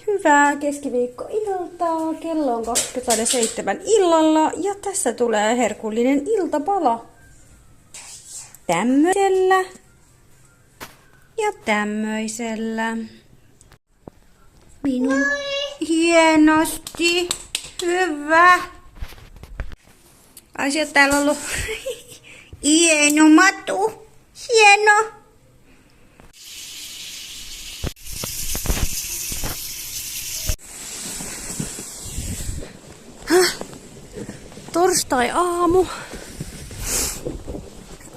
Hyvää keskiviikkoiltaa. Kello on 27 illalla ja tässä tulee herkullinen iltapala. Tämmöisellä ja tämmöisellä. Minun hienosti. Hyvä. Asiat täällä on ollut. Hieno matu. Hieno. Torstai-aamu.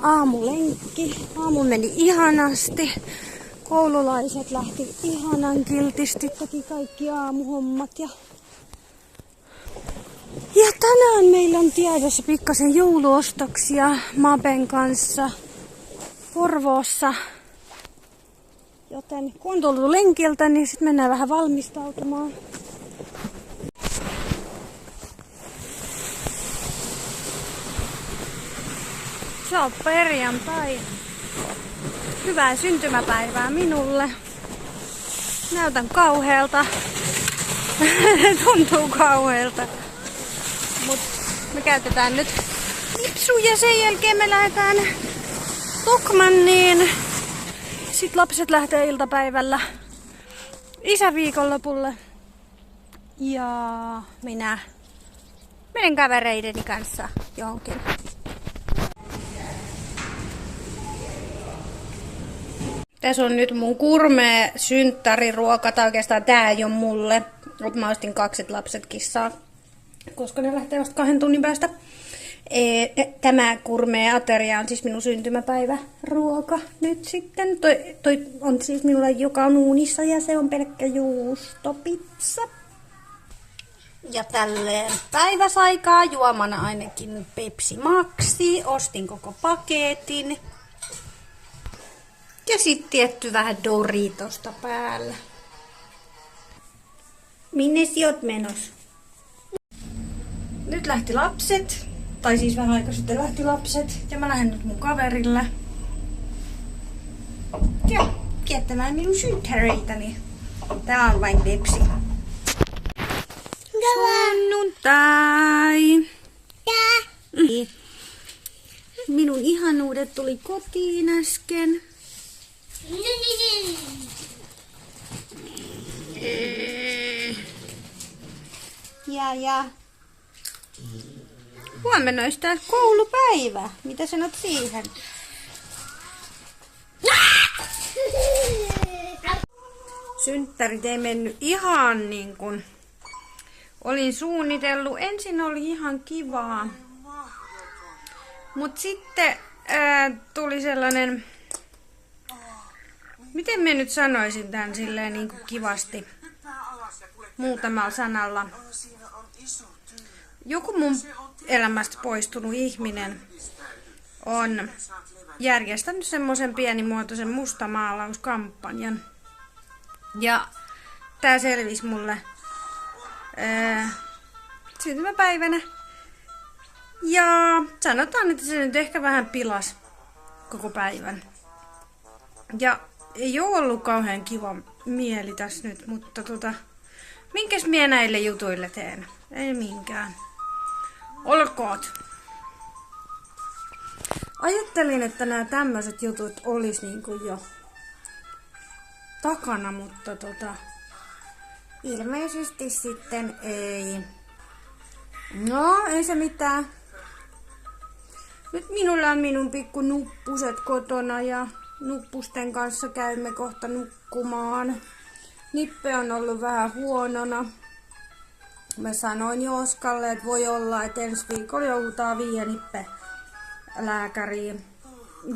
Aamulenkki. Aamu meni ihanasti. Koululaiset lähti ihanan kiltisti, teki kaikki aamuhommat. Ja tänään meillä on tiedossa pikkasen jouluostoksia Maben kanssa Porvoossa. Joten kun on tullut lenkiltä, niin sitten mennään vähän valmistautumaan. Se on perjantai. Hyvää syntymäpäivää minulle. Näytän kauhealta. Tuntuu kauhealta. Mut me käytetään nyt lipsu ja sen jälkeen me lähdetään Tokmanniin. Sitten lapset lähtee iltapäivällä isäviikonlopulle. Ja minä menen kavereideni kanssa johonkin. Tässä on nyt mun kurmea synttäriruoka, tai oikeastaan tää ei ole mulle. Mä ostin 2 lapset kissaa, koska ne lähtee vasta 2 tunnin päästä. Tämä kurmea ateria on siis minun syntymäpäiväruoka nyt sitten. Toi on siis minulla, joka on uunissa, ja se on pelkkä juustopizza. Ja tälleen päiväsaikaa juomana ainakin Pepsi Maxi. Ostin koko paketin. Ja sitten tietty vähän Doritosta päällä. Minne sä oot menos? Nyt lähti lapset. Tai siis vähän aikaa sitten lähti lapset. Ja mä lähden nyt mun kaverille. Ja kiettämään minun synttäreitani. Tää on vain Pepsi. Sunnuntai. Minun ihanuudet tuli kotiin äsken. Ja. Huomenna olisi tää koulupäivä. Mitä sanot siihen? Synttärit ei mennyt ihan niin kuin olin suunnitellut. Ensin oli ihan kivaa. Mut sitten tuli sellainen, miten mä nyt sanoisin tän silleen niin kuin kivasti muutamalla sanalla. Joku mun elämästä poistunut ihminen on järjestänyt semmoisen pienimuotoisen mustamaalauskampanjan. Ja tää selvisi mulle syntymäpäivänä. Ja sanotaan, että se nyt ehkä vähän pilas koko päivän. Ja ei ole ollut kauhean kiva mieli tässä nyt, mutta minkäs mie näille jutuille teen? Ei minkään. Olkoot. Ajattelin, että nämä tämmöiset jutut olis niinku jo takana, mutta ilmeisesti sitten ei. No, ei se mitään. Nyt minulla on minun pikku nuppuset kotona ja nuppusten kanssa käymme kohta nukkumaan. Nippe on ollut vähän huonona. Mä sanoin jo Oskalle, että voi olla, että ensi viikolla joudutaan viedä Nippe lääkäriin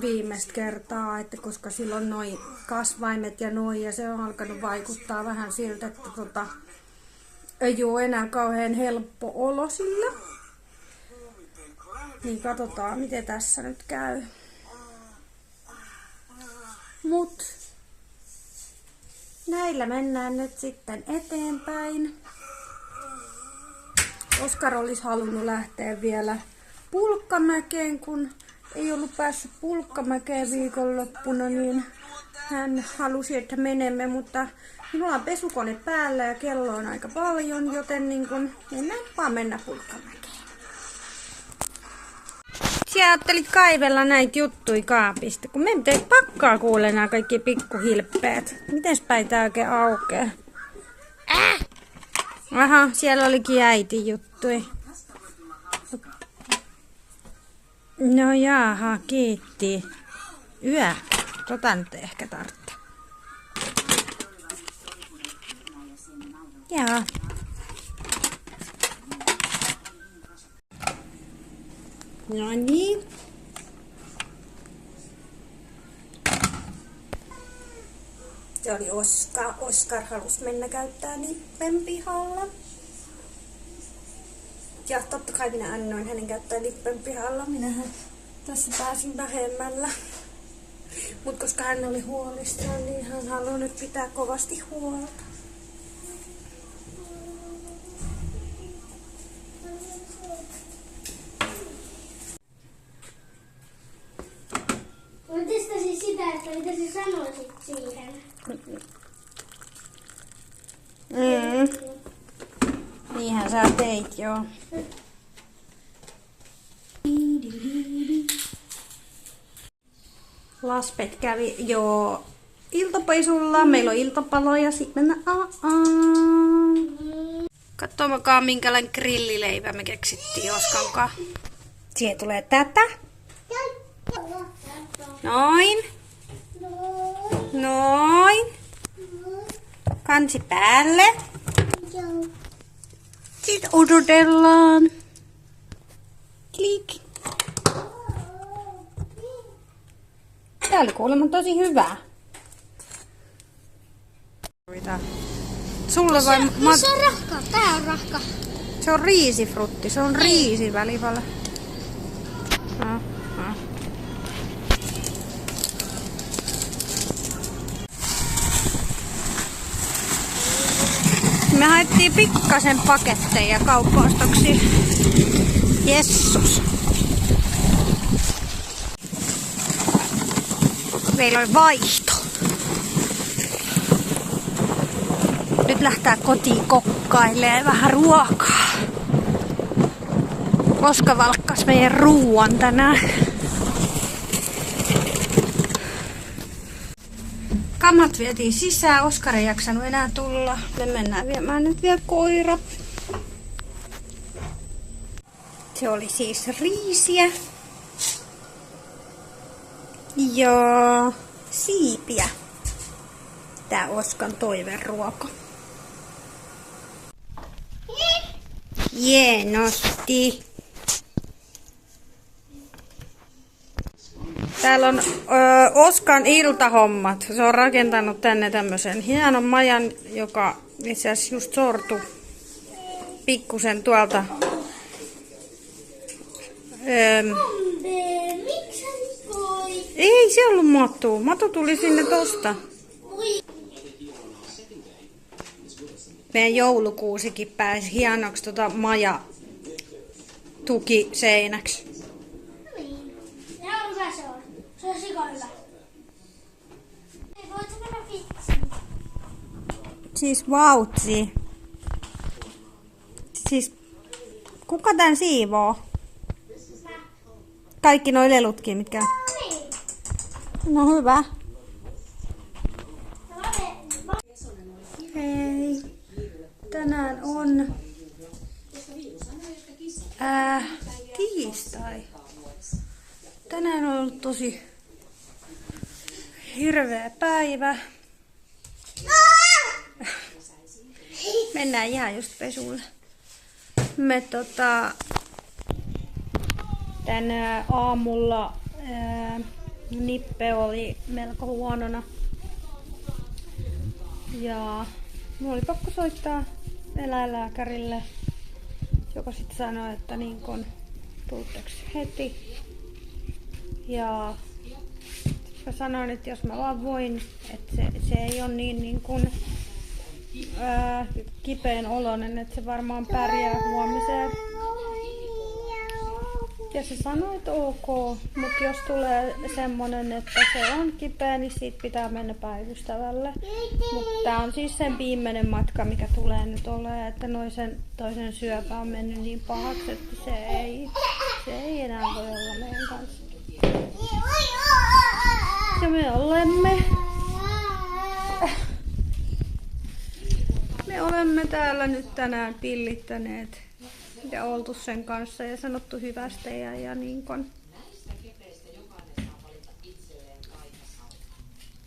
viimeistä kertaa, että koska silloin noi kasvaimet ja se on alkanut vaikuttaa vähän siltä, että ei ole enää kauhean helppo olo sillä. Niin katsotaan, miten tässä nyt käy. Mut näillä mennään nyt sitten eteenpäin. Oskar olisi halunnut lähteä vielä Pulkkamäkeen, kun ei ollut päässyt Pulkkamäkeen viikonloppuna, niin hän halusi, että menemme, mutta Minulla on pesukone päällä ja kello on aika paljon, joten niin kun mennä Pulkkamäkeen. Sä ajattelit kaivella näitä juttuja kaapista, kun me ei pakkaa kuule nämä kaikki pikkuhilppeet. Mites päin tää oikein aukeaa? Aha, siellä olikin äiti juttui. No jaha, kiitti. Yö. Tota nyt ehkä tarvitsee. Jaa. No niin. Se oli Oskar. Oskar halusi mennä käyttää Lippen pihalla. Ja totta kai minä annoin hänen käyttää Lippen pihalla. Minähän tässä pääsin vähemmällä. Mut koska hän oli huolissaan, niin hän haluaa nyt pitää kovasti huolta. Mä testasin sitä, että mitä sä sanoisit siihen. Niinhän sä teit, joo. Laspet kävi jo iltapesulla. Meillä on iltapalo ja sitten mennään Katsomakaan minkälainen grillileipä me keksittiin Oskankaan. Siihen tulee tätä. Noin. Noin. Kansi päälle. Sitten odotellaan. Klik. Tää oli kuulemma tosi hyvä. Sulle vai... Se on rahka. Tää on rahka. Se on riisifrutti. Se on riisivälipala. Me haettiin pikkasen paketteja kauppaostoksi. Jessus. Meillä on vaihto. Nyt lähtee kotiin kokkailemaan vähän ruokaa. Oska valkkas meidän ruuan tänään. Kamat vietiin sisään. Oskar ei jaksanut enää tulla. Me mennään viemään nyt vielä koira. Se oli siis riisiä. Ja siipiä. Tää Oskan toiveruoka. Hienosti. Täällä on Oskan iltahommat. Se on rakentanut tänne tämmösen hienon majan, joka itse asiassa just sortui pikkusen tuolta. Ei se ollut Matu. Matu tuli sinne tosta. Meidän joulukuusikin pääsi hienoksi maja tukiseinäksi. Ihan hyvä se on. Se on sika hyvä. Ei voit mennä vitsiin. Siis vautsi. Siis kuka tän siivoo? Kaikki noi lelutkin, mitkä... No hyvä. Hei. Tänään on tiistai. Tänään on ollut tosi hirveä päivä. Mennään ihan just pesulle. Me tän aamulla Nippe oli melko huonona. Ja mulla oli pakko soittaa eläinlääkärille, joka sitten sanoi, että niin kun tuutteko heti. Ja mä sanoin, että jos mä vaan voin, että se ei ole niin kun kipeän oloinen, että se varmaan pärjää huomiseen. Ja se sanoi, että ok, mutta jos tulee semmonen, että se on kipeä, niin siitä pitää mennä päivystävälle. Mutta tää on siis sen viimeinen matka, mikä tulee nyt olemaan, että sen toisen syöpä on mennyt niin pahaksi, että se ei enää voi olla meidän kanssa. Ja me olemme täällä nyt tänään pillittäneet ja oltu sen kanssa ja sanottu hyvästä ja niin kun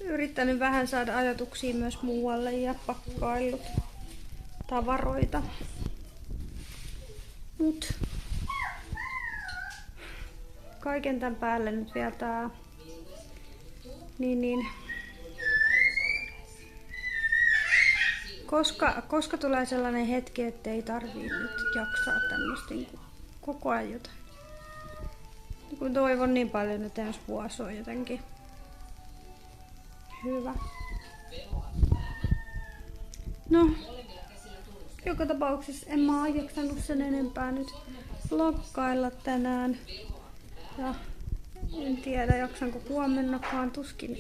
yrittänyt vähän saada ajatuksia myös muualle ja pakkaillut tavaroita. Mut kaiken tämän päälle nyt vielä tää niin koska tulee sellainen hetki, että ei tarvii nyt jaksaa tämmöistä niin koko ajan jotain. Kun toivon niin paljon, että ensi vuosi on jotenkin hyvä. No, joka tapauksessa en mä jaksanut sen enempää nyt vloggailla tänään. Ja en tiedä, jaksanko huomennakaan, tuskin.